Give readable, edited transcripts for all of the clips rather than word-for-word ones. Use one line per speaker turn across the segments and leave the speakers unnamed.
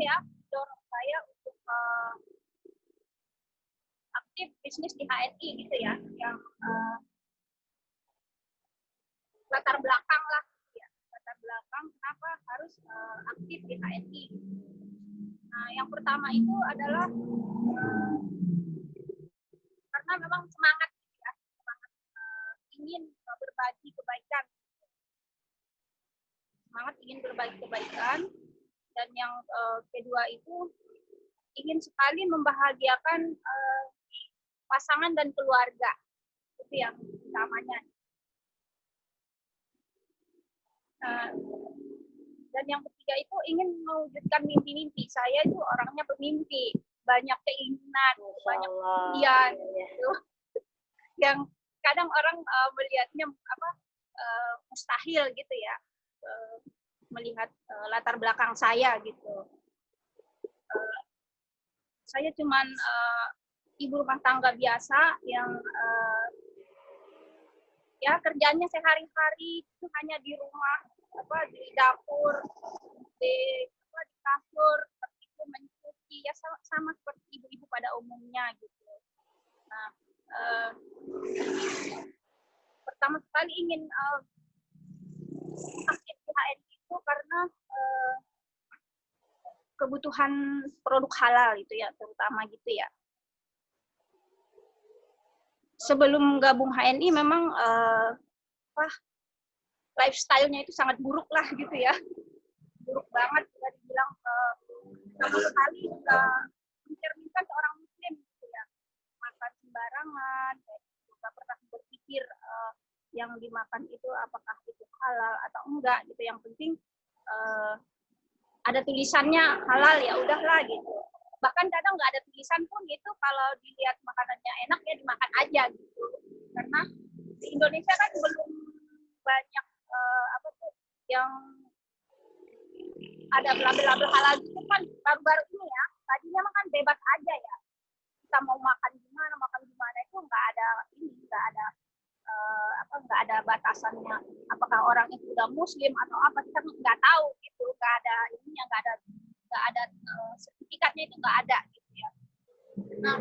ya dorong saya untuk aktif bisnis di HNI gitu ya, yang latar belakang lah, ya. Latar belakang kenapa harus aktif di HNI. Nah, yang pertama itu adalah karena memang semangat, ya, semangat ingin berbagi kebaikan, semangat ingin berbagi kebaikan, dan yang kedua itu ingin sekali membahagiakan pasangan dan keluarga, itu yang utamanya. Dan yang ketiga itu ingin mewujudkan mimpi-mimpi. Saya itu orangnya pemimpi, banyak keinginan, banyak impian, gitu. Yang kadang orang melihatnya mustahil gitu ya, melihat latar belakang saya gitu. Saya cuman ibu rumah tangga biasa yang ya kerjanya sehari-hari itu hanya di rumah, di dapur, di kasur, seperti itu, mencuci, ya sama seperti ibu-ibu pada umumnya gitu. Nah, pertama sekali ingin aktif di HNI itu karena kebutuhan produk halal itu ya, terutama gitu ya. Sebelum gabung HNI memang lifestyle-nya itu sangat buruk lah gitu ya, buruk banget, bisa dibilang sama sekali mencerminkan seorang muslim gitu ya, makan sembarangan, nggak pernah berpikir yang dimakan itu apakah itu halal atau enggak gitu, yang penting ada tulisannya halal ya udahlah gitu. Bahkan kadang nggak ada tulisan pun gitu, kalau dilihat makanannya enak ya dimakan aja gitu. Karena di Indonesia kan belum banyak yang ada label-label halal gitu kan, baru-baru ini ya. Tadinya makan bebas aja ya, kita mau makan gimana itu nggak ada batasannya. Apakah orang itu udah muslim atau apa, kita nggak tahu gitu, nggak ada ininya, nggak ada sertifikatnya, itu nggak ada gitu ya. Nah,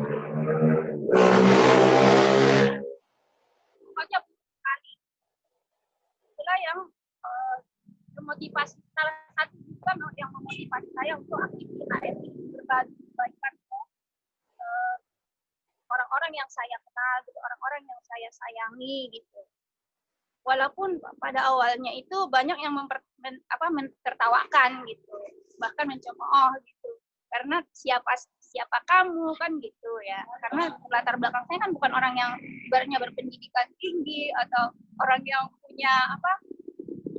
pokoknya sekali itulah yang memotivasi, salah satu juga yang memotivasi saya untuk aktif di HNI, berbagi kebaikan ke orang-orang yang saya kenal gitu, orang-orang yang saya sayangi gitu. Walaupun pada awalnya itu banyak yang mentertawakan gitu, bahkan mencemooh gitu, karena siapa kamu kan gitu ya, karena latar belakang saya kan bukan orang yang ibaratnya berpendidikan tinggi atau orang yang punya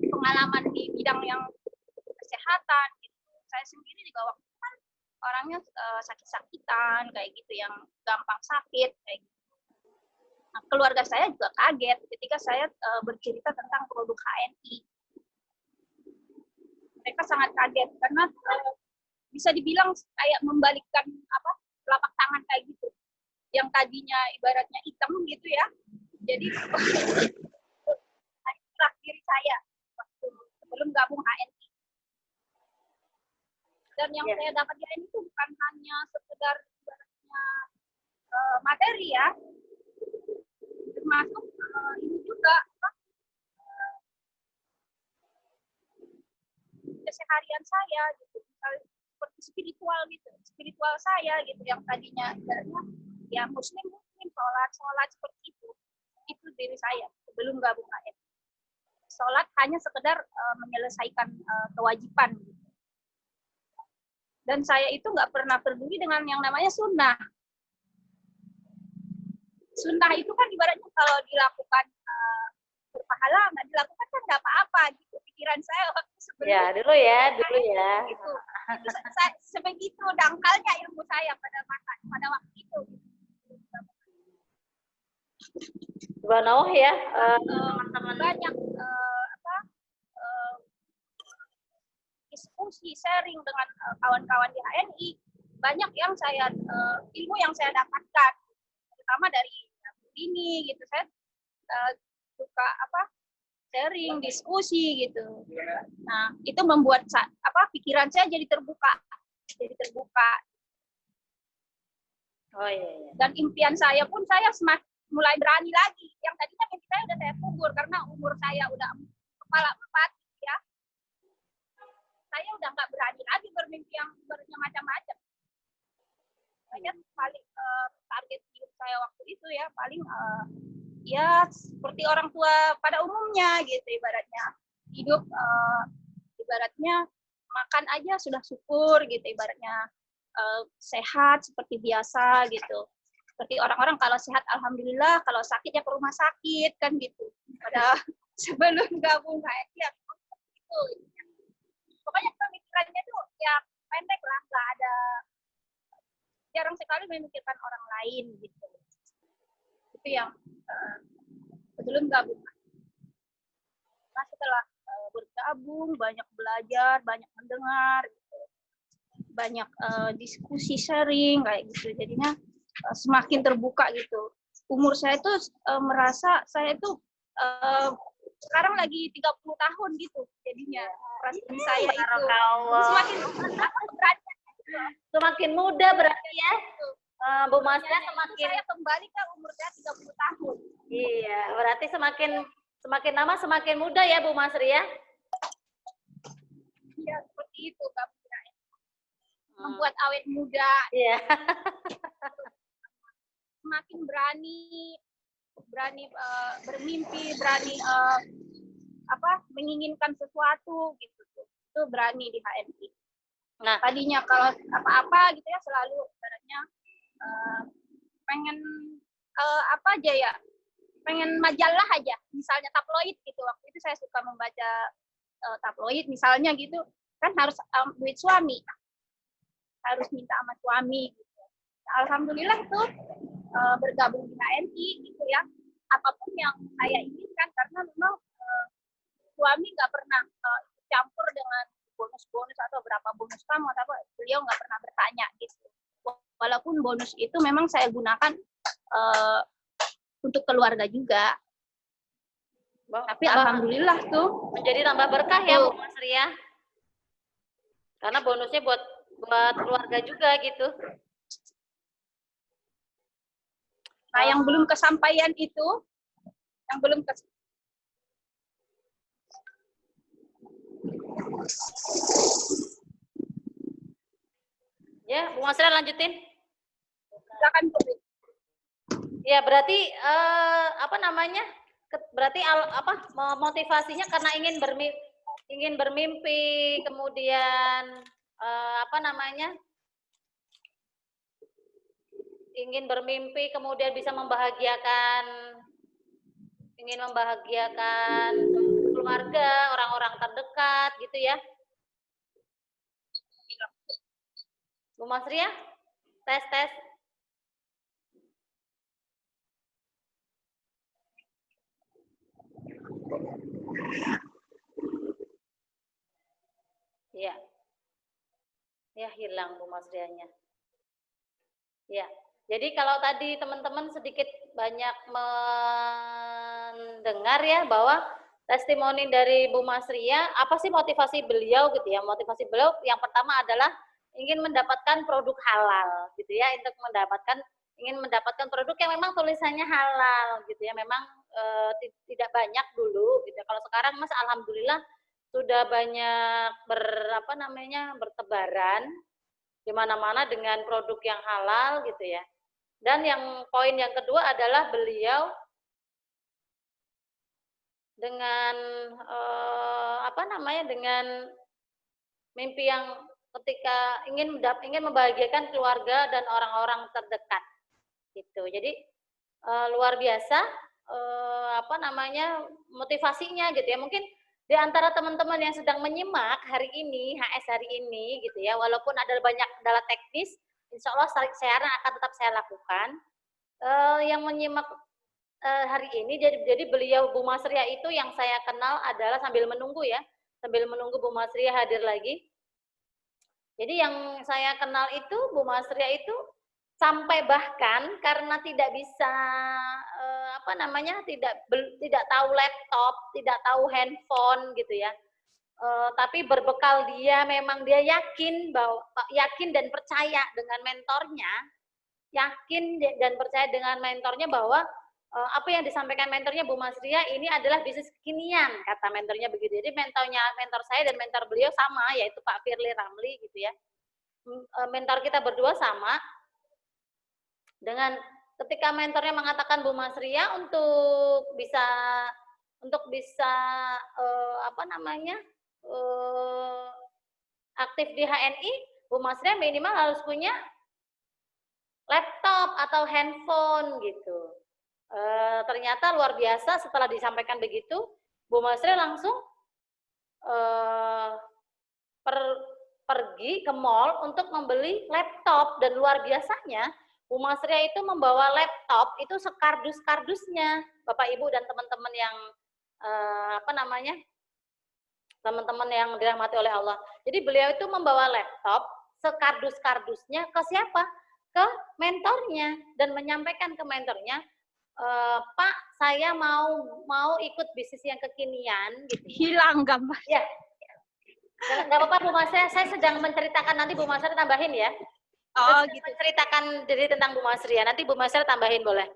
pengalaman di bidang yang kesehatan gitu. Saya sendiri juga waktu itu kan orangnya sakit-sakitan kayak gitu, yang gampang sakit kayak gitu. Nah, keluarga saya juga kaget ketika saya bercerita tentang produk HNI. Mereka sangat kaget karena bisa dibilang kayak membalikkan telapak tangan kayak gitu. Yang tadinya ibaratnya hitam gitu ya. Jadi itulah diri saya waktu sebelum gabung HNI. Dan yang saya dapat di HNI itu bukan hanya sekedar ibaratnya materi ya, termasuk ini juga keseharian saya gitu, misalnya seperti spiritual saya gitu, yang tadinya ya muslim sholat seperti itu diri saya sebelum gabung HNI. Sholat hanya sekedar menyelesaikan kewajiban gitu. Dan saya itu nggak pernah peduli dengan yang namanya sunnah. Sunnah itu kan ibaratnya kalau dilakukan berpahala, nggak dilakukan kan nggak apa-apa gitu, pikiran saya waktu sebelum
ya dulu ya
gitu. Sebegitu dangkalnya ilmu saya pada waktu itu.
Subhanallah ya,
teman-teman banyak diskusi, sharing dengan kawan-kawan di HNI, banyak yang saya ilmu yang saya dapatkan, terutama dari ini gitu. Saya suka sharing, diskusi gitu. Nah, itu membuat pikiran saya jadi terbuka. jadi terbuka.
Oh iya.
Dan impian saya pun saya semakin mulai berani lagi. Yang tadinya mimpi saya udah saya kubur karena umur saya udah kepala 4 ya. Saya udah nggak berani lagi bermimpi yang macam-macam. Saya paling target hidup saya waktu itu ya paling ya seperti orang tua pada umumnya gitu ibaratnya. Hidup ibaratnya makan aja sudah syukur gitu ibaratnya. Sehat seperti biasa gitu. Seperti orang-orang kalau sehat alhamdulillah, kalau sakit ya ke rumah sakit kan gitu. Pada sebelum gabung HSI ya itu. Pokoknya pemikirannya tuh ya pendek lah, nggak ada, jarang sekali memikirkan orang lain gitu. Itu yang sebelum gabung. Nah setelah bergabung, banyak belajar, banyak mendengar, gitu. Banyak diskusi sharing kayak gitu, jadinya semakin terbuka gitu. Umur saya tuh merasa saya tuh sekarang lagi 30 tahun gitu, jadinya perasaan saya itu
semakin muda berarti ya. Bu Masria semakin
saya kembali ke umur saya 30 tahun.
Iya, berarti semakin lama semakin muda ya Bu Masria.
Iya, seperti itu Kak. Membuat awet muda.
Iya.
Semakin berani bermimpi, berani menginginkan sesuatu gitu. Itu berani di HMI.
Nah,
tadinya kalau apa-apa gitu ya selalu ibaratnya pengen apa aja ya, pengen majalah aja, misalnya tabloid gitu. Waktu itu saya suka membaca tabloid misalnya gitu, kan harus duit suami. Harus minta sama suami gitu. Alhamdulillah tuh bergabung di HMI gitu ya. Apapun yang saya inginkan karena memang suami nggak pernah campur dengan bonus-bonus atau berapa bonus kamu atau apa. Beliau nggak pernah bertanya gitu. Walaupun bonus itu memang saya gunakan untuk keluarga juga. Tapi alhamdulillah tuh
menjadi tambah berkah ya Bu Masria. Karena bonusnya buat keluarga juga gitu.
Nah, yang belum kesampaian itu,
Ya, Bu Masria lanjutin.
silakan Bu.
Ya, berarti berarti motivasinya karena ingin bermimpi, kemudian ingin bermimpi, kemudian bisa ingin membahagiakan keluarga, orang-orang terdekat, gitu ya. Bu Masria, tes. Ya. Ya, hilang Bu Masrianya. Ya. Jadi kalau tadi teman-teman sedikit banyak mendengar ya bahwa testimoni dari Bu Masria, apa sih motivasi beliau gitu ya? Motivasi beliau yang pertama adalah ingin mendapatkan produk halal gitu ya, ingin mendapatkan produk yang memang tulisannya halal gitu ya. Memang tidak banyak dulu gitu. Kalau sekarang Mas alhamdulillah sudah banyak bertebaran di mana-mana dengan produk yang halal gitu ya. Dan poin yang kedua adalah beliau dengan dengan mimpi yang ketika ingin membahagiakan keluarga dan orang-orang terdekat gitu. Jadi luar biasa motivasinya gitu ya. Mungkin di antara teman-teman yang sedang menyimak hari ini, HS hari ini gitu ya, walaupun ada banyak kendala teknis, insya Allah siaran akan tetap saya lakukan. Yang menyimak hari ini, jadi beliau Bu Masria itu yang saya kenal adalah sambil menunggu Bu Masria hadir lagi. Jadi yang saya kenal itu Bu Masria itu sampai bahkan karena tidak bisa tidak tahu laptop, tidak tahu handphone gitu ya. tapi berbekal dia memang dia yakin bahwa yakin dan percaya dengan mentornya, yakin dan percaya dengan mentornya bahwa apa yang disampaikan mentornya Bu Mas Ria ini adalah bisnis kekinian, kata mentornya begitu. Jadi mentor saya dan mentor beliau sama, yaitu Pak Firly Ramli gitu ya. Mentor kita berdua sama, dengan ketika mentornya mengatakan Bu Mas Ria untuk bisa apa namanya aktif di HNI, Bu Mas Ria minimal harus punya laptop atau handphone gitu. Ternyata luar biasa setelah disampaikan begitu, Bu Mas Ria langsung pergi ke mall untuk membeli laptop, dan luar biasanya Bu Mas Ria itu membawa laptop itu sekardus-kardusnya, Bapak Ibu dan teman-teman yang apa namanya, teman-teman yang dirahmati oleh Allah. Jadi beliau itu membawa laptop sekardus-kardusnya ke siapa? Ke mentornya, dan menyampaikan ke mentornya, Pak, saya mau ikut bisnis yang kekinian gitu.
Hilang gambar.
Ya. Nggak apa-apa Bu Mas Ria, saya sedang menceritakan, nanti Bu Mas Ria tambahin ya.
Oh gitu.
Menceritakan jadi tentang Bu Mas Ria, nanti Bu Mas Ria tambahin boleh.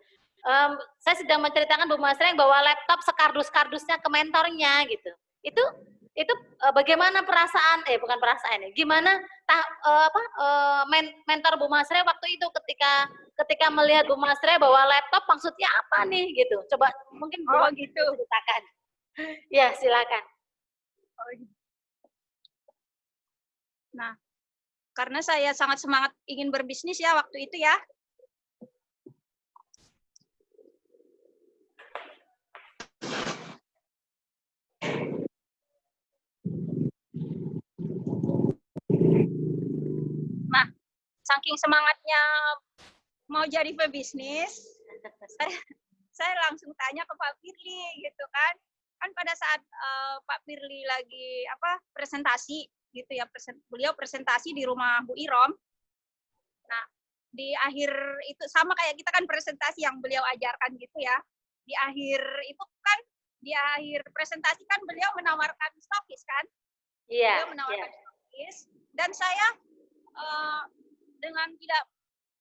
Saya sedang menceritakan Bu Mas Ria yang bawa laptop sekardus-kardusnya ke mentornya gitu. Itu bagaimana perasaan, bukan perasaan ya, gimana mentor Bu Mas Ria waktu itu ketika melihat Bu Mas Ria bawa laptop, maksudnya apa nih gitu. Coba mungkin Bu Mas Ria
gitu.
ceritakan. Ya, silakan.
Oh, gitu. Nah, karena saya sangat semangat ingin berbisnis ya waktu itu ya. Nah, saking semangatnya mau jadi pebisnis, saya langsung tanya ke Pak Firly gitu kan. Kan pada saat Pak Firly lagi presentasi gitu ya, beliau presentasi di rumah Bu Irom. Nah, di akhir itu sama kayak kita kan presentasi yang beliau ajarkan gitu ya. Di akhir itu kan, di akhir presentasi kan beliau menawarkan stokis kan?
Iya.
Beliau menawarkan stokis, dan saya dengan tidak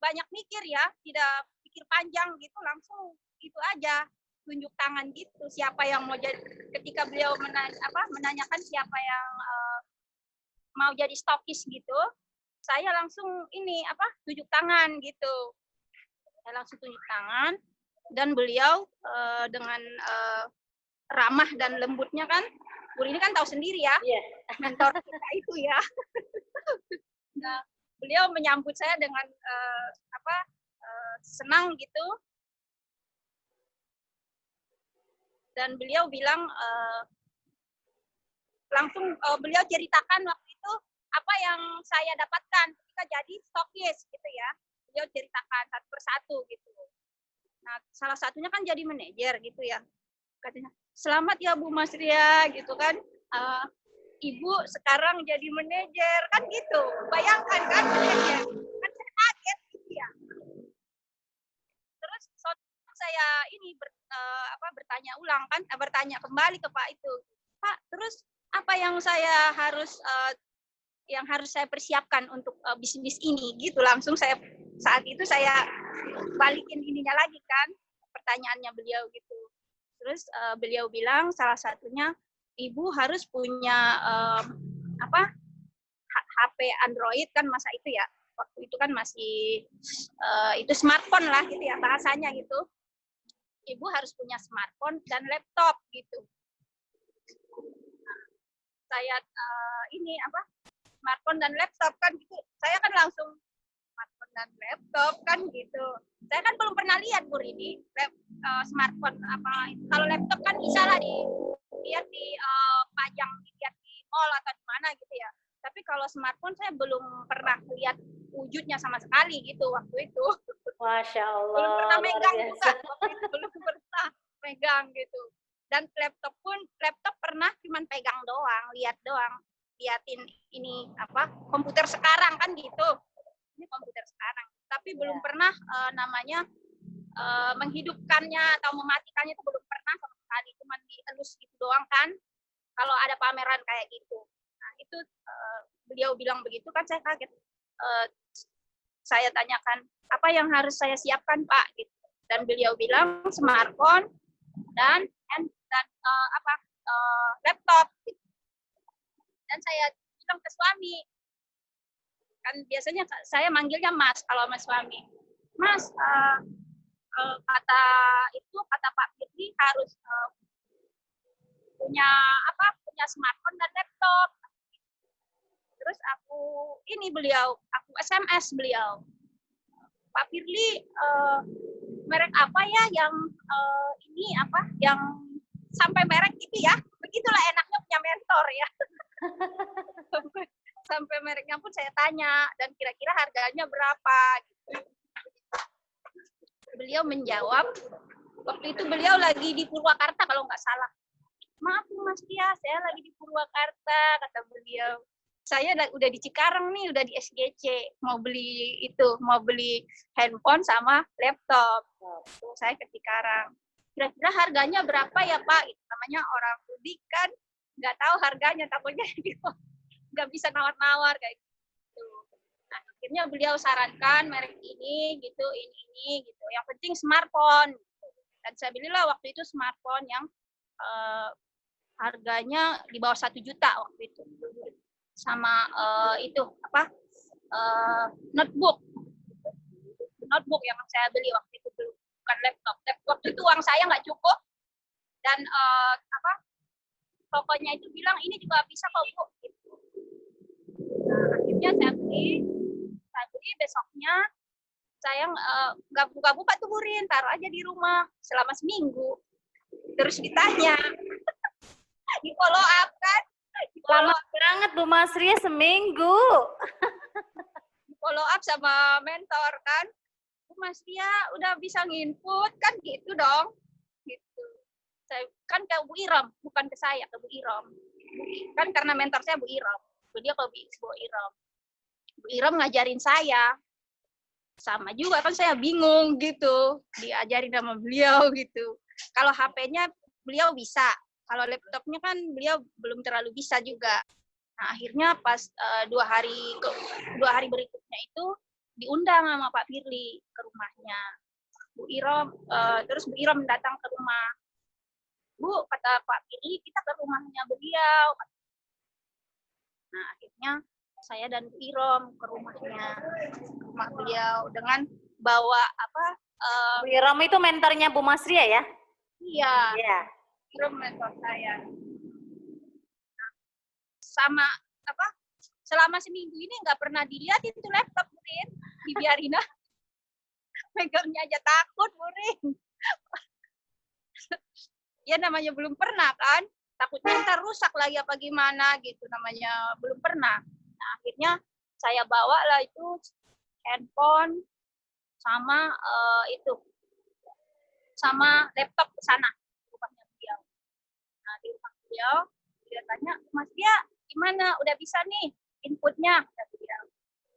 banyak mikir ya, tidak pikir panjang gitu, langsung gitu aja tunjuk tangan gitu, siapa yang mau jadi, ketika beliau menanyakan siapa yang mau jadi stokis gitu, saya langsung tunjuk tangan gitu. Saya langsung tunjuk tangan, dan beliau dengan ramah dan lembutnya kan, Bu ini kan tahu sendiri ya, mentor kita itu ya. Nah, beliau menyambut saya dengan senang gitu, dan beliau bilang langsung beliau ceritakan waktu itu apa yang saya dapatkan ketika jadi stokis gitu ya. Beliau ceritakan satu persatu gitu. Nah, salah satunya kan jadi manajer gitu ya. Katanya, selamat ya Bu Mas Ria gitu kan. Ibu sekarang jadi manajer kan gitu. Bayangkan kan manajer. Kan saya kaget gitu ya. Terus saya ini bertanya ulang kan, bertanya kembali ke Pak itu. Pak, terus apa yang saya harus saya persiapkan untuk bisnis ini gitu. Langsung saya saat itu saya balikin ininya lagi kan, pertanyaannya beliau gitu. Terus beliau bilang salah satunya ibu harus punya HP Android kan masa itu ya. Waktu itu kan masih itu smartphone lah gitu ya bahasanya gitu. Ibu harus punya smartphone dan laptop gitu. Saya smartphone dan laptop kan gitu. Saya kan langsung smartphone dan laptop kan gitu. Saya kan belum pernah lihat Bu ini smartphone kalau laptop kan bisa lah dilihat di pajang, dilihat di mall atau di mana gitu ya. Tapi kalau smartphone saya belum pernah lihat wujudnya sama sekali gitu waktu itu.
Masya Allah.
Belum pernah megang juga waktu itu, belum pernah megang gitu. Dan laptop pernah cuman pegang doang, lihat doang, liatin ini komputer sekarang kan gitu. Ini komputer sekarang, tapi belum pernah menghidupkannya atau mematikannya itu belum pernah sama sekali, cuman dielus gitu doang kan. kalau ada pameran kayak gitu. Nah, itu beliau bilang begitu kan saya kaget. Saya tanyakan, apa yang harus saya siapkan Pak? Gitu. Dan beliau bilang smartphone dan laptop. Gitu. Dan saya bilang ke suami, kan biasanya saya manggilnya Mas kalau sama suami. Mas, kata Pak Firly harus punya smartphone dan laptop. Terus aku SMS beliau, Pak Firly, merek apa ya yang yang sampai merek itu ya, begitulah enaknya punya mentor ya. Sampai mereknya pun saya tanya, dan kira-kira harganya berapa. Beliau menjawab, waktu itu beliau lagi di Purwakarta kalau nggak salah. Maaf Mas Tia, saya lagi di Purwakarta, kata beliau. Saya udah di Cikarang nih, udah di SGC, mau beli handphone sama laptop. Saya ke Cikarang. Kira-kira harganya berapa ya Pak? Itu namanya orang mudik kan, nggak tahu harganya, takutnya nggak bisa nawar-nawar kayak gitu. Nah, akhirnya beliau sarankan merek ini gitu, ini gitu. Yang penting smartphone. Dan saya belilah waktu itu smartphone yang harganya di bawah 1 juta waktu itu. Sama notebook yang saya beli waktu itu, bukan laptop. Waktu itu uang saya nggak cukup, dan tokonya itu bilang ini juga bisa kok Bu. Nah, akhirnya saya beli besoknya saya nggak buka-buka tuh Burin, taruh aja di rumah selama seminggu. Terus ditanya, di follow up kan?
Lama banget Bu Masria, seminggu.
Di follow up sama mentor kan, Bu Masria udah bisa nginput kan gitu dong. Gitu. Saya kan ke Bu Iram, bukan ke saya, ke Bu Iram. Kan karena mentor saya Bu Iram. Dia ke Bu Iram. Bu Iram ngajarin saya. Sama juga kan saya bingung gitu, diajarin sama beliau gitu. Kalau HP-nya beliau bisa, kalau laptopnya kan beliau belum terlalu bisa juga. Nah, akhirnya pas 2 hari berikutnya itu diundang sama Pak Firly ke rumahnya. Bu Iram, terus Bu Iram datang ke rumah. Bu, kata Pak Firly, kita ke rumahnya beliau. Nah, akhirnya saya dan Bu Iram ke rumah beliau dengan bawa
Bu Iram itu mentornya Bu Masria ya?
Iya.
Iya.
Iram mentor saya. Sama selama seminggu ini nggak pernah dilihat itu laptop Burin, dibiarin megangnya aja takut Burin. Ya namanya belum pernah kan, takutnya ntar rusak lagi apa gimana gitu, namanya belum pernah. Nah, akhirnya saya bawa lah itu handphone sama sama laptop ke sana, rumahnya beliau. Nah, di rumah beliau dia tanya, Mas Dia gimana, udah bisa nih inputnya?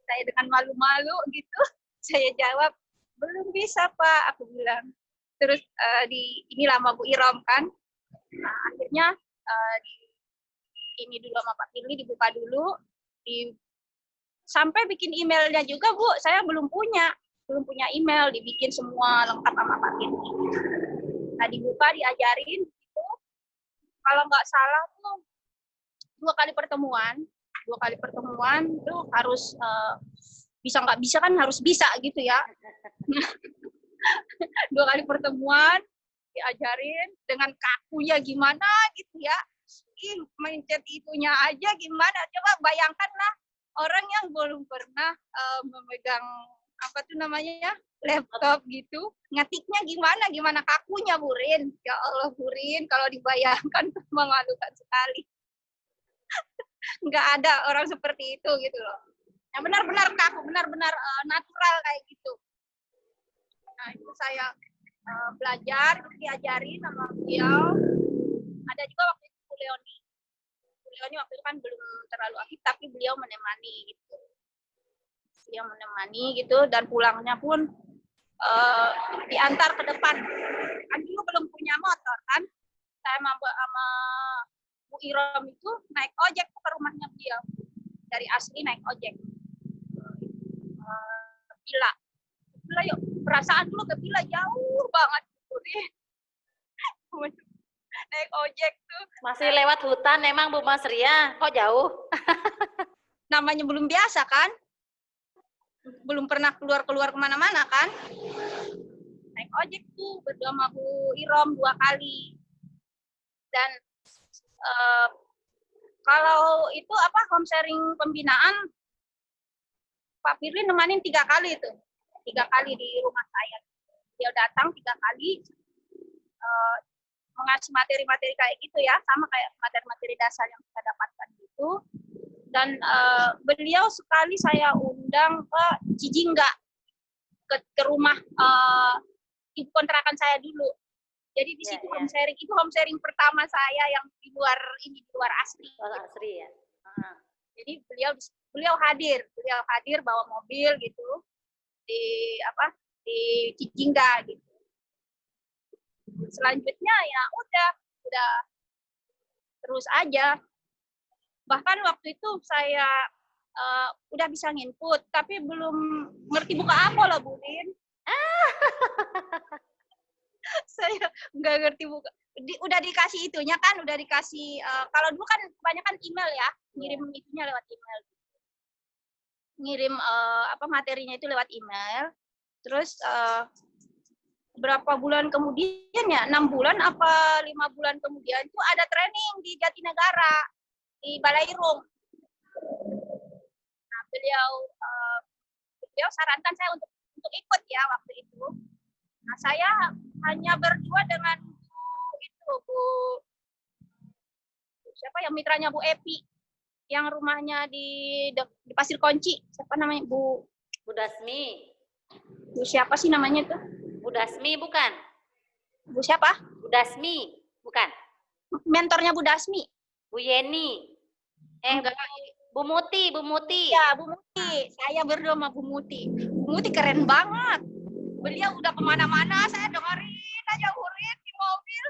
Saya dengan malu-malu gitu saya jawab, belum bisa Pak, aku bilang. Terus ini lama Bu Iram kan. Nah, akhirnya ini dulu sama Pak Firly, dibuka dulu, sampai bikin emailnya juga Bu, saya belum punya email, dibikin semua lengkap sama Pak Firly. Nah, dibuka, diajarin gitu. Kalau nggak salah tuh 2 kali pertemuan tuh harus bisa nggak bisa kan harus bisa gitu ya. 2 kali pertemuan diajarin dengan kakunya gimana gitu ya. Mencet itunya aja gimana, coba bayangkan lah orang yang belum pernah memegang laptop gitu, ngetiknya gimana kakunya Burin. Ya Allah Burin, kalau dibayangkan memalukan sekali. Nggak ada orang seperti itu gitu loh, yang benar-benar kaku, benar-benar natural kayak gitu. Nah, itu saya belajar, diajari sama beliau. Ada juga waktu itu Bu Leoni waktu itu kan belum terlalu aktif, tapi beliau menemani gitu, dan pulangnya pun diantar ke depan. Kan dulu belum punya motor kan, saya sama Bu Irom itu naik ojek ke rumahnya beliau. Dari asli naik ojek. Bila yuk, perasaan dulu ke Bila jauh banget. Naik ojek tuh.
Masih lewat hutan emang Bu Mas Ria, kok jauh?
Namanya belum biasa kan? Belum pernah keluar kemana-mana kan? Naik ojek tuh berdua sama Bu Irom 2 kali. Dan kalau itu home sharing pembinaan, Pak Firly nemanin 3 kali itu. 3 kali di rumah saya. Dia datang 3 kali mengasih materi-materi kayak gitu ya, sama kayak materi-materi dasar yang kita dapatkan gitu. Dan beliau sekali saya undang ke Cijingga, ke rumah ibu kontrakan saya dulu. Jadi di situ home sharing, itu home sharing pertama saya yang di luar asli.
Asli ya.
Jadi beliau hadir bawa mobil gitu di Cijingga gitu. Selanjutnya ya udah terus aja. Bahkan waktu itu saya udah bisa nginput, tapi belum ngerti buka apa lah, Bu Lin. Saya nggak ngerti buka. Udah dikasih itunya kan, udah dikasih. Kalau dulu kan kebanyakan email ya, ngirim itunya lewat email. Ngirim materinya itu lewat email. Terus berapa bulan kemudian ya, 6 bulan apa 5 bulan kemudian itu ada training di Jatinegara, di Balairung. Nah, beliau sarankan saya untuk ikut ya waktu itu. Nah, saya hanya berdua dengan Bu siapa yang mitranya Bu Epi, yang rumahnya di Pasir Konci. Siapa namanya? Bu
Dasmi.
Bu siapa sih namanya tuh?
Bu Dasmi bukan?
Bu siapa?
Bu Dasmi, bukan?
Mentornya Bu Dasmi.
Bu Yeni.
Enggak.
Bu Muti.
Ya, Bu Muti. Saya berdua sama Bu Muti. Bu Muti keren banget. Beliau udah kemana-mana, saya dengerin aja Urin di mobil.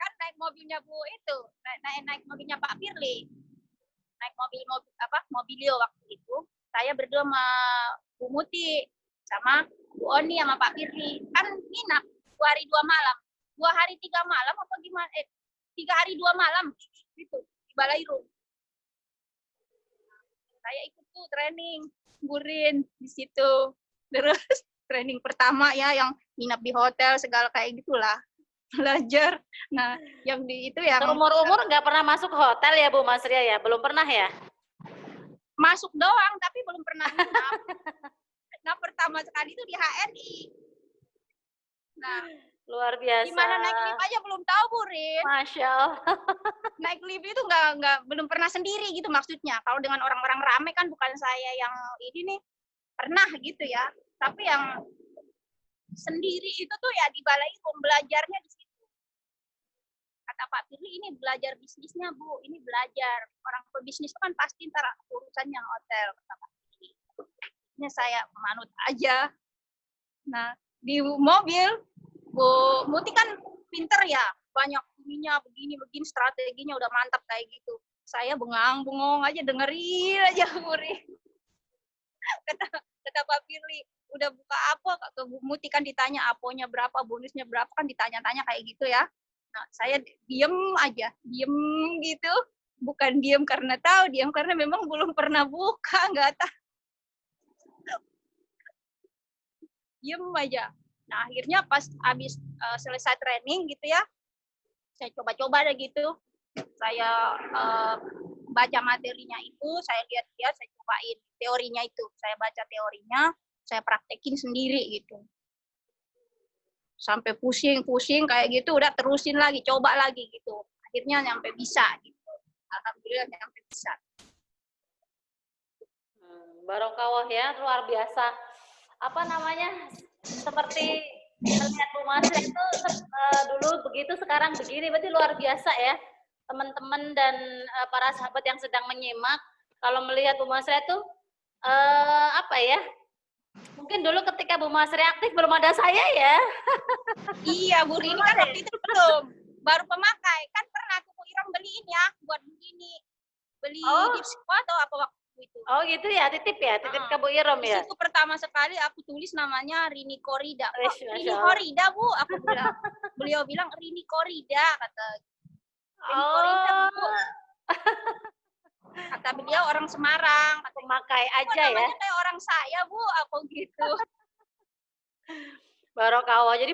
Kan naik mobilnya Bu itu, naik mobilnya Pak Firly. Naik mobilio waktu itu. Saya berdua sama Bu Muti, sama Bu Oni sama Pak Firly. Kan nginap 2 hari 2 malam. 2 hari 3 malam apa gimana? 3 hari 2 malam gitu di Balairung. Saya ikut tuh training Burin di situ. Terus training pertama ya yang nginap di hotel segala kayak gitulah. Belajar. Nah, yang di itu yang
umur nggak pernah masuk hotel ya Bu Mas Ria ya? Belum pernah ya?
Masuk doang tapi belum pernah nginap. Nah, pertama sekali itu di HNI. Nah,
luar biasa.
Gimana naik lift aja belum tahu, Bu Rin.
Masya Allah.
Naik lift itu belum pernah sendiri gitu maksudnya. Kalau dengan orang-orang rame kan bukan saya yang ini nih pernah gitu ya. Tapi yang sendiri itu tuh ya di Balairung, belajarnya di situ. Kata Pak Firly, ini belajar bisnisnya Bu, ini belajar. Orang pebisnis kan pasti ntar urusannya hotel, kata Pak Firly. Ini saya manut aja. Nah, di mobil, Bu Muti kan pinter ya, banyak ininya begini strateginya udah mantap kayak gitu. Saya bengong aja dengerin aja Muri. Kata Pak Firly, udah buka apa? Ke Bu Muti kan ditanya aponya berapa, bonusnya berapa kan ditanya-tanya kayak gitu ya. Nah, saya diem gitu. Bukan diem karena tahu, diem karena memang belum pernah buka, nggak tahu. Diem aja. Nah, akhirnya pas habis selesai training gitu ya, saya coba-coba deh gitu. Saya baca materinya itu, saya lihat-lihat, saya cobain teorinya itu. Saya baca teorinya, saya praktekin sendiri gitu. Sampai pusing kayak gitu, udah terusin lagi, coba lagi gitu. Akhirnya nyampe bisa gitu. Alhamdulillah nyampe bisa.
Barokawah ya, luar biasa. Apa namanya? Seperti melihat Bu Masri itu dulu begitu, sekarang begini, berarti luar biasa ya. Teman-teman dan para sahabat yang sedang menyimak, kalau melihat Bu Masri itu apa ya? Mungkin dulu ketika Bu Masri aktif belum ada saya ya.
Iya, Bu Rini kan waktu itu belum. Baru pemakai. Kan pernah Bu Irang beliin ya beli dipsko atau apa waktu itu.
Oh gitu ya, titip ke Bu Irom
Di
ya.
situ pertama sekali aku tulis namanya Rini Korida.
Wih,
Rini
Masya Allah.
Korida Bu, aku bilang. Beliau bilang Rini Korida, kata. Rini Korida Bu.
Oh,
Kata beliau orang Semarang. Kata,
pemakai
kok
aja ya.
namanya kayak orang saya Bu, apa gitu.
Barokah. Jadi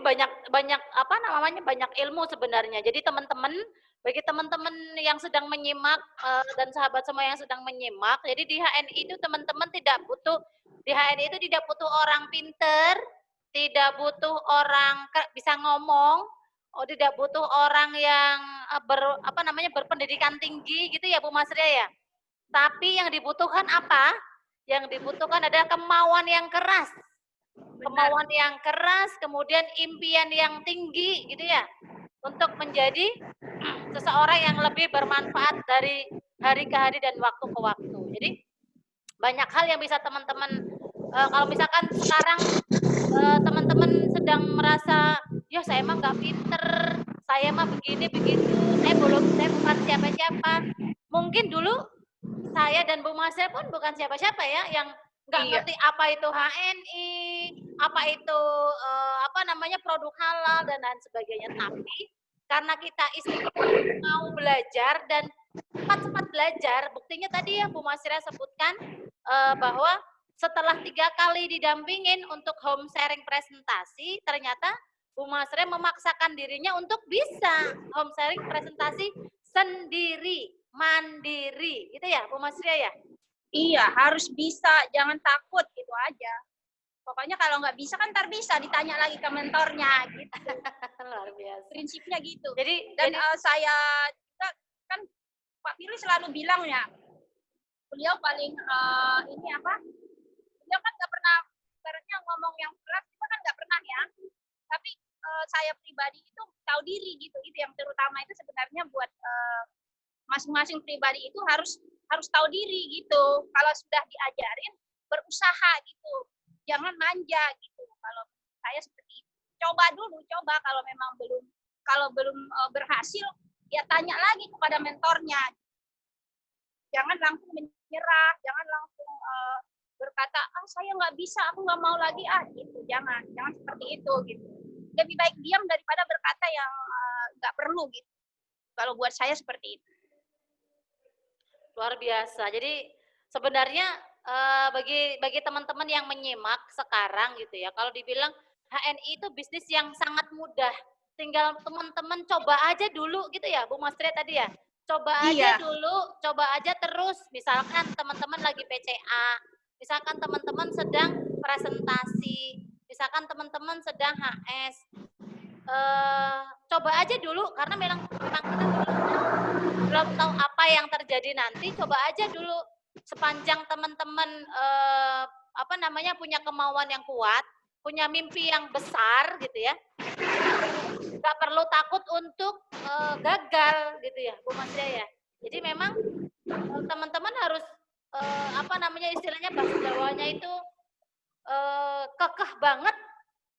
banyak apa namanya, banyak ilmu sebenarnya. Jadi teman-teman, bagi teman-teman yang sedang menyimak dan sahabat semua yang sedang menyimak, jadi di HNI itu teman-teman tidak butuh, di HNI itu tidak butuh orang pinter, tidak butuh orang bisa ngomong, tidak butuh orang yang berpendidikan tinggi gitu ya Bu Masria ya. Tapi yang dibutuhkan apa? Yang dibutuhkan adalah kemauan yang keras. Kemauan yang keras, kemudian impian yang tinggi gitu ya, untuk menjadi seseorang yang lebih bermanfaat dari hari ke hari dan waktu ke waktu. Jadi banyak hal yang bisa teman-teman, kalau misalkan sekarang teman-teman sedang merasa, ya saya mah nggak pinter, saya mah begini begitu, saya bukan siapa-siapa. Mungkin dulu saya dan Bu Masya pun bukan siapa-siapa ya, yang nggak ngerti apa itu HNI, apa itu produk halal dan lain sebagainya. Tapi karena kita istiqomah mau belajar dan cepat-cepat belajar, buktinya tadi ya Bu Masya sebutkan bahwa setelah 3 kali didampingin untuk home sharing presentasi, ternyata Bu Masya memaksakan dirinya untuk bisa home sharing presentasi sendiri, mandiri, gitu ya Bu Masya ya?
Iya, harus bisa, jangan takut, gitu aja. Pokoknya kalau nggak bisa kan ntar bisa ditanya lagi ke mentornya, gitu.
Luar biasa.
Prinsipnya gitu.
Jadi
saya juga kan Pak Firly selalu bilang ya, beliau paling beliau kan nggak pernah ibaratnya ngomong yang keras, kita kan nggak pernah ya. Tapi saya pribadi itu tahu diri gitu, itu yang terutama itu sebenarnya buat masing-masing pribadi itu harus tahu diri gitu. Kalau sudah diajarin, berusaha gitu, jangan manja gitu. Kalau saya seperti itu, coba kalau memang belum berhasil, ya tanya lagi kepada mentornya. Jangan langsung menyerah, jangan langsung berkata, saya nggak bisa, aku nggak mau lagi, gitu. Jangan seperti itu gitu. Lebih baik diam daripada berkata yang nggak perlu gitu. Kalau buat saya seperti itu.
Luar biasa. Jadi sebenarnya bagi teman-teman yang menyimak sekarang gitu ya, kalau dibilang HNI itu bisnis yang sangat mudah, tinggal teman-teman coba aja dulu gitu ya Bu Masria tadi ya, coba aja dulu, coba aja terus. Misalkan teman-teman lagi PCA, misalkan teman-teman sedang presentasi, misalkan teman-teman sedang HS, coba aja dulu, karena memang kita belum tahu apa yang terjadi nanti. Coba aja dulu, sepanjang teman-teman punya kemauan yang kuat, punya mimpi yang besar gitu ya, nggak perlu takut untuk gagal gitu ya Bu Masya ya. Jadi memang teman-teman harus istilahnya bahasa Jawanya itu kekeh banget,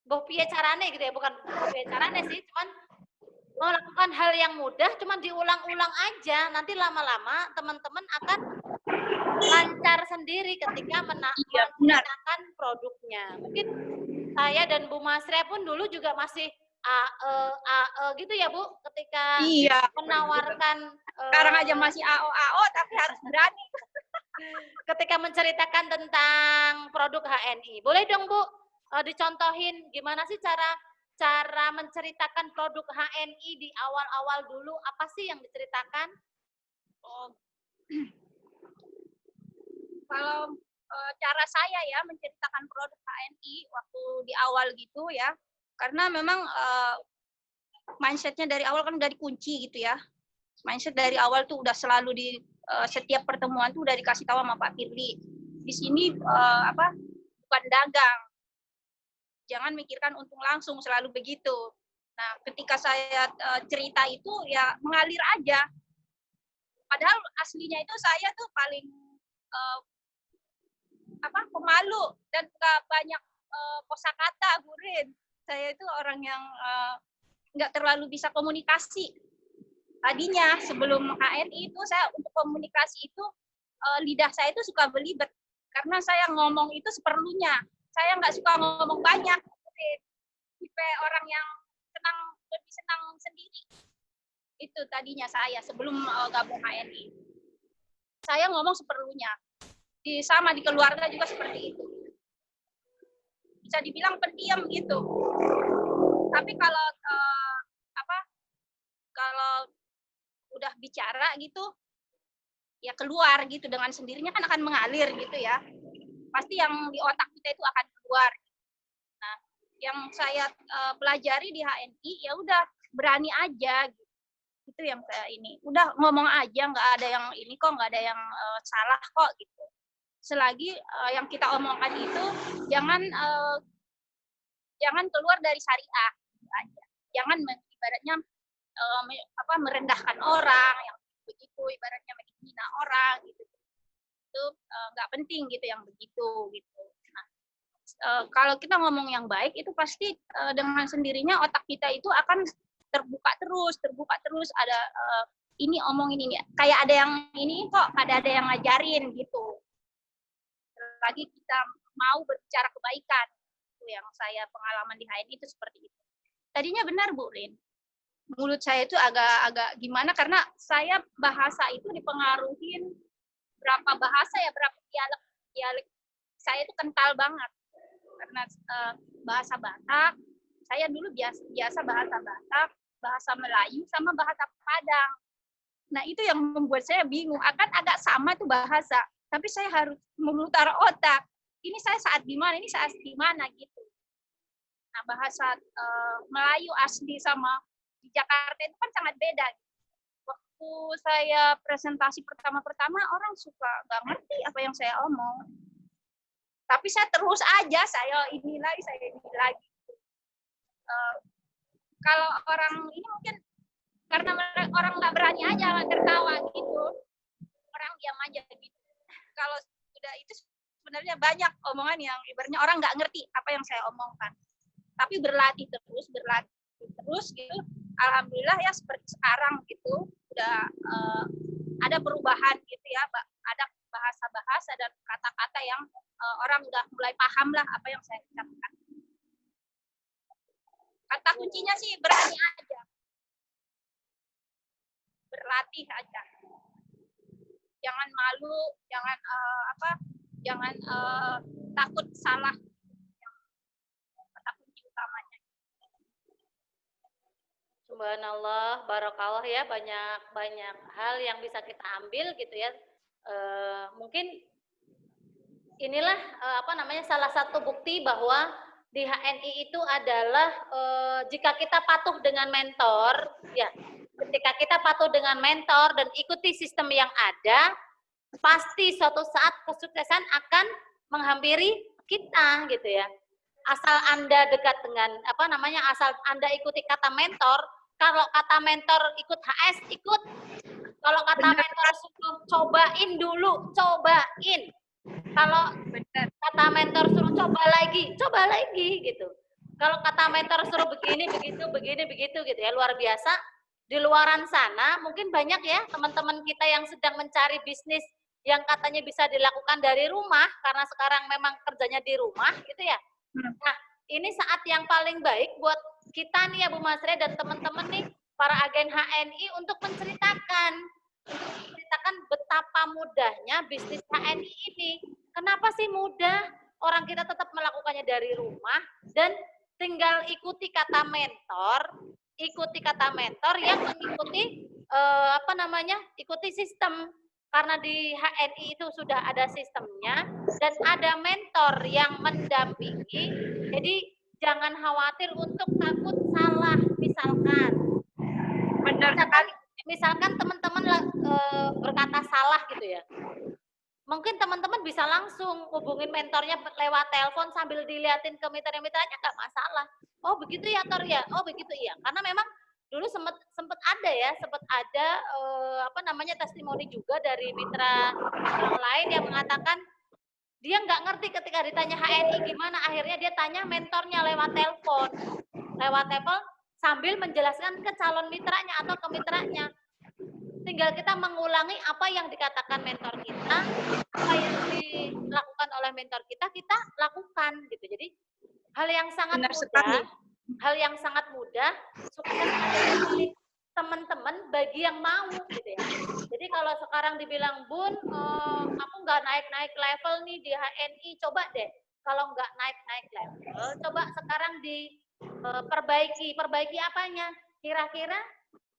boh piye carane gitu ya, bukan piye carane sih, cuman melakukan hal yang mudah, cuman diulang-ulang aja. Nanti lama-lama teman-teman akan lancar sendiri ketika menciptakan produknya. Mungkin saya dan Bu Masria pun dulu juga masih gitu ya Bu, ketika menawarkan.
Sekarang aja masih AO tapi harus berani.
Ketika menceritakan tentang produk HNI, boleh dong Bu dicontohin gimana sih cara menceritakan produk HNI di awal-awal dulu, apa sih yang diceritakan?
Kalau cara saya ya menceritakan produk HNI waktu di awal gitu ya, karena memang mindsetnya dari awal kan udah dikunci gitu ya. Mindset dari awal tuh udah selalu di setiap pertemuan tuh udah dikasih tahu sama Pak Firly. Di sini bukan dagang. Jangan mikirkan untung langsung, selalu begitu. Nah, ketika saya cerita itu ya mengalir aja. Padahal aslinya itu saya tuh paling pemalu dan nggak banyak kosakata, Burin. Saya itu orang yang nggak terlalu bisa komunikasi. tadinya sebelum HNI itu saya untuk komunikasi itu lidah saya itu suka belibet karena saya ngomong itu seperlunya. Saya nggak suka ngomong banyak. Tipe orang yang lebih senang sendiri. Itu tadinya saya sebelum gabung HNI. Saya ngomong seperlunya. Sama di keluarga juga seperti itu. Bisa dibilang pendiam gitu. Tapi kalau kalau udah bicara gitu, ya keluar gitu dengan sendirinya kan akan mengalir gitu ya. Pasti yang di otak kita itu akan keluar. Nah, yang saya pelajari di HNI ya udah berani aja gitu. Itu yang saya ini. Udah ngomong aja, nggak ada yang ini kok, nggak ada yang salah kok gitu. Selagi yang kita omongkan itu jangan keluar dari syariah gitu aja. Jangan ibaratnya merendahkan orang yang begitu, ibaratnya menghina orang gitu. Itu nggak penting gitu yang begitu gitu. Nah, kalau kita ngomong yang baik itu pasti dengan sendirinya otak kita itu akan terbuka terus ada ini omongin ini kayak ada yang ini kok ada yang ngajarin gitu. Lagi kita mau berbicara kebaikan, itu yang saya pengalaman di HNI itu seperti itu. Tadinya benar Bu Rin, mulut saya itu agak gimana karena saya bahasa itu dipengaruhin berapa bahasa ya, berapa dialek saya itu kental banget karena bahasa Batak. Saya dulu biasa bahasa Batak, bahasa Melayu sama bahasa Padang. Nah, itu yang membuat saya bingung. Akan agak sama tuh bahasa, tapi saya harus memutar otak. Ini saya saat di mana, ini saat di mana gitu. Nah, bahasa Melayu asli sama di Jakarta itu kan sangat beda. Waktu saya presentasi pertama-pertama, orang suka nggak ngerti apa yang saya omong. Tapi saya terus aja, saya ini lagi. Kalau orang ini mungkin karena orang nggak berani aja tertawa gitu, orang diam aja gitu. Kalau sudah itu sebenarnya banyak omongan yang ibaratnya orang nggak ngerti apa yang saya omongkan. Tapi berlatih terus gitu. Alhamdulillah ya seperti sekarang gitu udah ada perubahan gitu ya, ada bahasa-bahasa dan kata-kata yang orang udah mulai paham lah apa yang saya ucapkan. Kata kuncinya sih berani aja, berlatih aja, jangan malu, jangan takut salah. Kata kunci utamanya.
Subhanallah, barakallah ya, banyak hal yang bisa kita ambil gitu ya. Mungkin inilah salah satu bukti bahwa di HNI itu adalah jika kita patuh dengan mentor, ya, ketika kita patuh dengan mentor dan ikuti sistem yang ada, pasti suatu saat kesuksesan akan menghampiri kita gitu ya. Asal Anda dekat dengan asal Anda ikuti kata mentor. Kalau kata mentor ikut HS, ikut. Kalau kata mentor suruh cobain dulu, cobain. Kalau kata mentor suruh coba lagi gitu. Kalau kata mentor suruh begini begitu gitu ya, luar biasa. Di luaran sana mungkin banyak ya teman-teman kita yang sedang mencari bisnis yang katanya bisa dilakukan dari rumah karena sekarang memang kerjanya di rumah gitu ya. Nah, ini saat yang paling baik buat kita nih ya Bu Masre dan teman-teman nih para agen HNI untuk menceritakan betapa mudahnya bisnis HNI ini. Kenapa sih mudah? Orang kita tetap melakukannya dari rumah dan tinggal ikuti kata mentor yang mengikuti ikuti sistem. Karena di HNI itu sudah ada sistemnya dan ada mentor yang mendampingi. Jadi jangan khawatir untuk takut salah. Misalkan teman-teman berkata salah gitu ya. Mungkin teman-teman bisa langsung hubungin mentornya lewat telepon sambil diliatin ke mitra-mitranya, nggak masalah. Oh begitu ya Tor ya, oh begitu iya. Karena memang dulu sempat ada testimoni juga dari mitra yang lain yang mengatakan dia nggak ngerti ketika ditanya HNI gimana, akhirnya dia tanya mentornya lewat telepon sambil menjelaskan ke calon mitranya atau ke mitranya. tinggal kita mengulangi apa yang dikatakan mentor kita, apa yang dilakukan oleh mentor kita lakukan gitu. Jadi hal yang sangat
Benar
mudah,
sekali.
hal yang sangat mudah, sukses adalah milik teman-teman bagi yang mau gitu ya. Jadi kalau sekarang dibilang, Bun, aku nggak naik-naik level nih di HNI, coba deh. Kalau nggak naik-naik level, coba sekarang diperbaiki. Perbaiki apanya? Kira-kira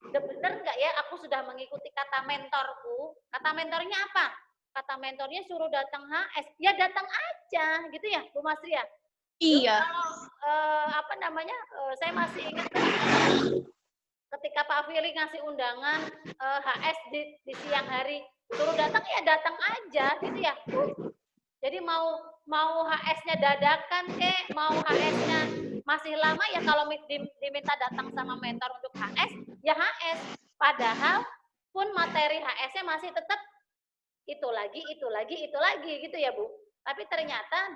bener nggak ya aku sudah mengikuti kata mentorku? Kata mentornya apa? Kata mentornya suruh datang HS. Ya datang aja gitu ya, Bu Masri ya.
Iya.
Kalau saya masih ingat ketika Pak Firly ngasih undangan HS di siang hari, suruh datang ya datang aja gitu ya. Jadi mau HS-nya dadakan kek, mau HS-nya masih lama ya kalau diminta datang sama mentor untuk HS, ya HS. Padahal pun materi HS-nya masih tetap itu lagi gitu ya Bu. Tapi ternyata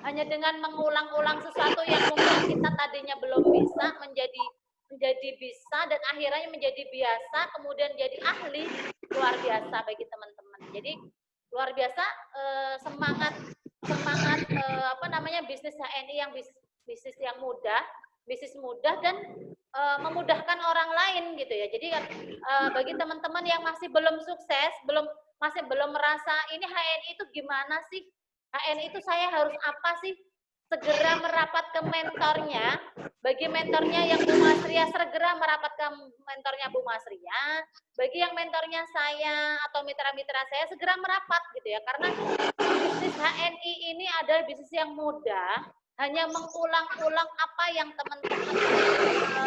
hanya dengan mengulang-ulang sesuatu yang mungkin kita tadinya belum bisa menjadi bisa dan akhirnya menjadi biasa, kemudian jadi ahli, luar biasa bagi teman-teman. Jadi luar biasa semangat bisnis HNI yang bisnis yang bisnis mudah dan memudahkan orang lain gitu ya. Jadi bagi teman-teman yang masih belum sukses, masih belum merasa ini HNI itu gimana sih? HNI itu saya harus apa sih? Segera merapat ke mentornya. Bagi mentornya yang Bu Masria, segera merapat ke mentornya Bu Masria. Bagi yang mentornya saya atau mitra-mitra saya, segera merapat gitu ya. Karena bisnis HNI ini adalah bisnis yang mudah, hanya mengulang-ulang apa yang teman-teman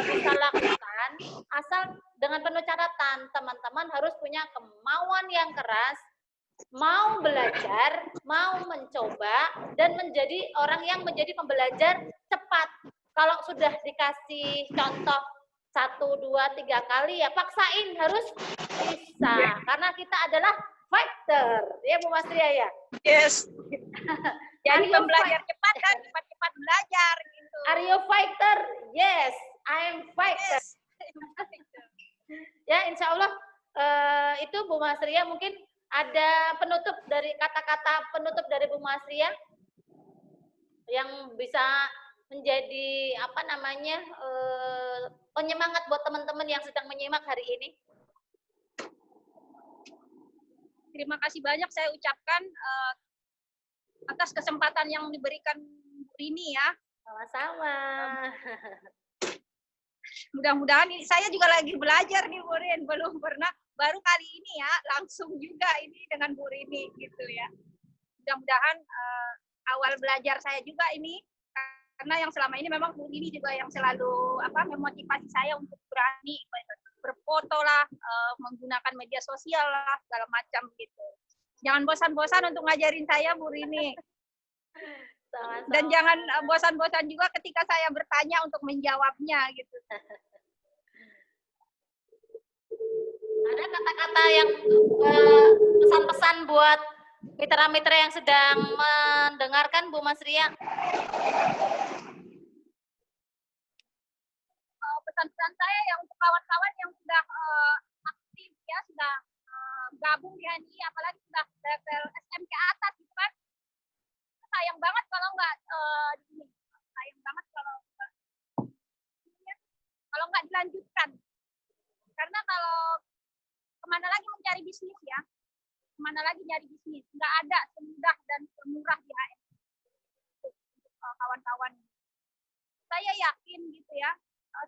bisa lakukan, asal dengan penuh catatan, teman-teman harus punya kemauan yang keras, mau belajar, mau mencoba, dan menjadi orang yang menjadi pembelajar cepat. Kalau sudah dikasih contoh 1, 2, 3 kali, ya paksain harus bisa. Karena kita adalah fighter, ya Bu Masria ya?
Yes. Jadi pembelajar cepat kan, cepat-cepat belajar gitu.
Are you fighter? Yes, I am fighter. Yes. Ya, insya Allah itu Bu Masria mungkin ada kata-kata penutup dari Bu Masria yang bisa menjadi penyemangat buat teman-teman yang sedang menyimak hari ini.
Terima kasih banyak saya ucapkan atas kesempatan yang diberikan Bu Rini ya.
Sama-sama.
Mudah-mudahan saya juga lagi belajar nih Bu Rini, belum pernah, baru kali ini ya langsung juga ini dengan Bu Rini gitu ya. Mudah-mudahan awal belajar saya juga ini, karena yang selama ini memang Bu Rini juga yang selalu memotivasi saya untuk berani berfoto lah, menggunakan media sosial lah, segala macam gitu. Jangan bosan-bosan untuk ngajarin saya Bu Rini.
Sama-sama.
Dan jangan bosan-bosan juga ketika saya bertanya untuk menjawabnya gitu.
Ada kata-kata yang pesan-pesan buat mitra-mitra yang sedang mendengarkan Bu Masria?
Pesan-pesan saya yang untuk kawan-kawan yang sudah aktif ya, sudah gabung di HNI, apalagi sudah level SM ke atas gitu kan. Sayang banget kalau nggak sayang banget kalau nggak dilanjutkan. Karena kalau kemana lagi mencari bisnis ya, kemana lagi nyari bisnis, nggak ada semudah dan semurah di HNI untuk kawan-kawan. Saya yakin gitu ya,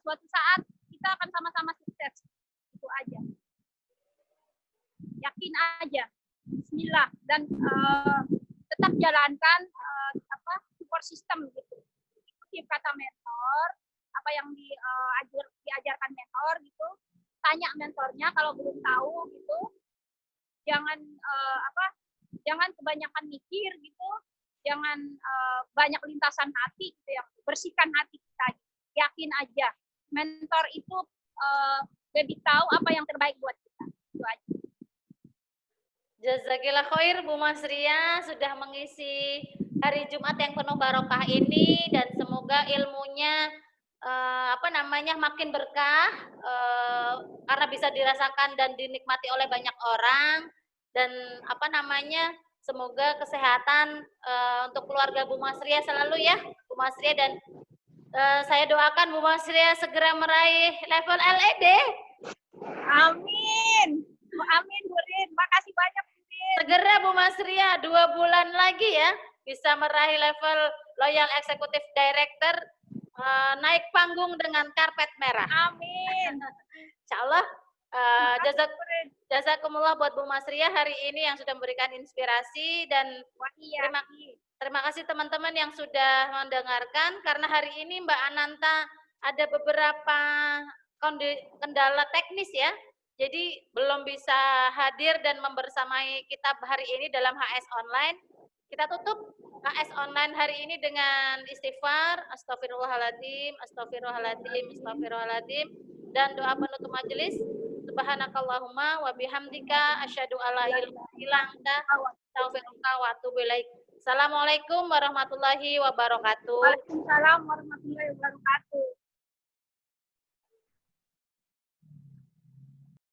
suatu saat kita akan sama-sama sukses. Itu aja. Yakin aja. Bismillah. Dan tetap jalankan support system gitu. Ikuti kata mentor, apa yang diajarkan mentor gitu. Tanya mentornya kalau belum tahu gitu. Jangan jangan kebanyakan mikir gitu. Jangan banyak lintasan hati gitu ya. Bersihkan hati kita. Yakin aja. Mentor itu lebih tahu apa yang terbaik buat kita. Itu aja.
Jazakillah khair Bu Masria sudah mengisi hari Jumat yang penuh barokah ini, dan semoga ilmunya makin berkah, karena bisa dirasakan dan dinikmati oleh banyak orang. Dan apa namanya, semoga kesehatan untuk keluarga Bu Masria selalu ya, Bu Masria, dan saya doakan Bu Masria segera meraih level LED.
Amin. Amin, Bu Rin. Makasih banyak, Bu Rin.
Segera Bu Masria, 2 bulan lagi ya, bisa meraih level Loyal Executive Director, naik panggung dengan karpet merah.
Amin.
Insya Allah.
Makasih, Bu Rin.
Jazakumullah buat Bu Masria hari ini yang sudah memberikan inspirasi, dan
Wah, iya.
terima kasih teman-teman yang sudah mendengarkan. Karena hari ini Mbak Ananta ada beberapa kendala teknis ya, jadi belum bisa hadir dan membersamai kita hari ini dalam HS online. Kita tutup HS online hari ini dengan istighfar, astagfirullahaladzim, astagfirullahaladzim, astagfirullahaladzim, dan doa penutup majelis. Subhanakallahumma wa bihamdika asyhadu alla ilaha illa anta astaghfiruka wa atubu ilaik. Assalamualaikum warahmatullahi wabarakatuh.
Waalaikumsalam warahmatullahi wabarakatuh.